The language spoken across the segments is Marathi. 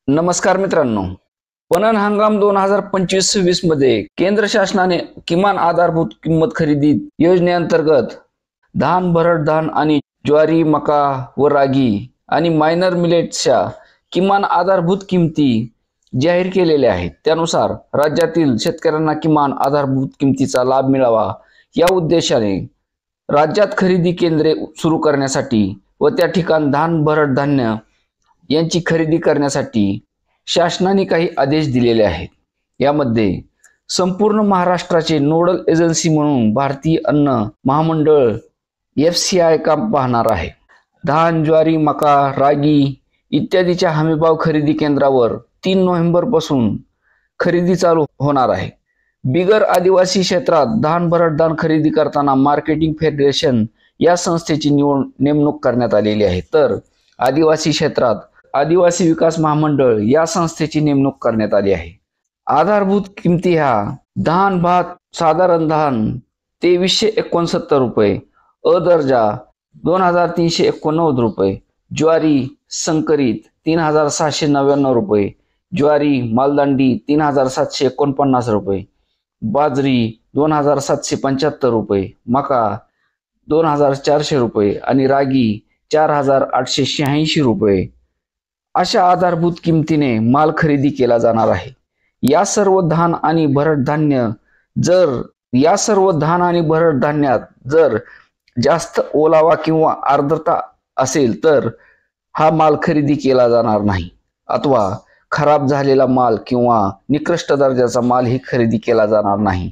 नमस्कार मित्रांनो, पणन हंगाम 2025-26 मध्ये केंद्र शासनाने किमान आधारभूत किंमत खरेदी योजनेअंतर्गत धान, भरड धान आणि ज्वारी, मका व रागी आणि मायनर मिलेट्सच्या किमान आधारभूत किमती जाहीर केलेल्या आहेत. त्यानुसार राज्यातील शेतकऱ्यांना किमान आधारभूत किमतीचा लाभ मिळावा या उद्देशाने राज्यात खरेदी केंद्रे सुरू करण्यासाठी व त्या ठिकाणी धान, भरड धान्य यांची खरेदी करण्यासाठी शासनाने काही आदेश दिलेले आहेत. यामध्ये संपूर्ण महाराष्ट्राचे नोडल एजन्सी म्हणून भारतीय अन्न महामंडळ FCI काम पाहणार आहे. धान, ज्वारी, मका, रागी इत्यादीच्या हमीभाव खरेदी केंद्रावर 3 नोव्हेंबर पासून खरेदी चालू होणार आहे. बिगर आदिवासी क्षेत्रात धान, भरड धान खरेदी करताना मार्केटिंग फेडरेशन या संस्थेची नेमणूक करण्यात आलेली आहे, तर आदिवासी क्षेत्रात आदिवासी विकास महामंडळ या संस्थेची नेमणूक करण्यात आली आहे. आधारभूत किमती ह्या धान भात साधारण धान 2369 रुपये, अ दर्जा 2389 रुपये, ज्वारी संकरित 3799 रुपये, ज्वारी मालदांडी 3749 रुपये, बाजरी 2775 रुपये, मका 2400 रुपये आणि रागी 4886 रुपये अशा आधारभूत किमतीने माल खरेदी केला जाणार आहे. या सर्व धान आणि भरड धान्यात जर जास्त ओलावा किंवा आर्द्रता असेल तर हा माल खरेदी केला जाणार नाही, अथवा खराब झालेला माल किंवा निकृष्ट दर्जाचा माल ही खरेदी केला जाणार नाही,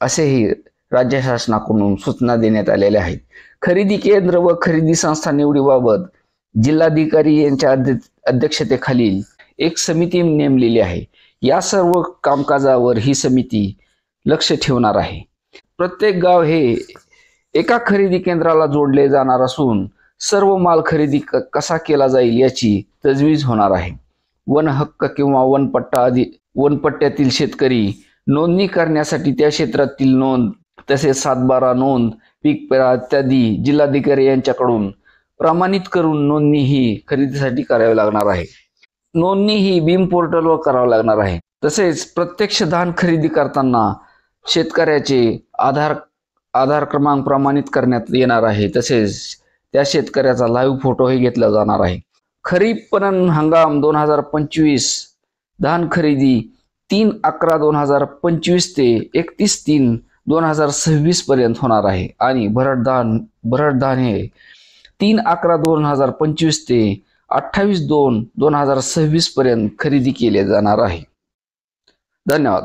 असेही राज्य शासनाकडून सूचना देण्यात आलेल्या आहेत. खरेदी केंद्र व खरेदी संस्था निवडीबाबत जिल्हाधिकारी यांच्या अध्यक्षतेखालील एक समिती नेमलेली आहे. या सर्व कामकाजावर ही समिती लक्ष ठेवणार आहे. प्रत्येक गाव हे एका खरेदी केंद्राला जोडले जाणार असून सर्व माल खरेदी कसा केला जाईल याची तजवीज होणार आहे. वन हक्क किंवा वनपट्ट्यातील शेतकरी नोंदणी करण्यासाठी त्या क्षेत्रातील नोंद तसेच 7/12 नोंद, पीक पेरा इत्यादी जिल्हाधिकारी यांच्याकडून प्रमाणित करून नोंदणी ही खरेदीसाठी करावी लागणार आहे. नोंदणी ही बीम पोर्टलवर करावी लागणार आहे. तसेच प्रत्यक्ष धान खरेदी करताना शेतकऱ्याचे आधार क्रमांक प्रमाणित करण्यात येणार आहे. तसेच त्या शेतकऱ्याचा लाईव्ह फोटोही घेतला जाणार आहे. खरीप पणन हंगाम 2025 धान खरेदी 3/11/2025 ते 31/3/2026 पर्यंत होणार आहे आणि भरड धान हे 3/11/2025 ते 28/2/2026 पर्यंत खरेदी केले जाणार आहे. धन्यवाद.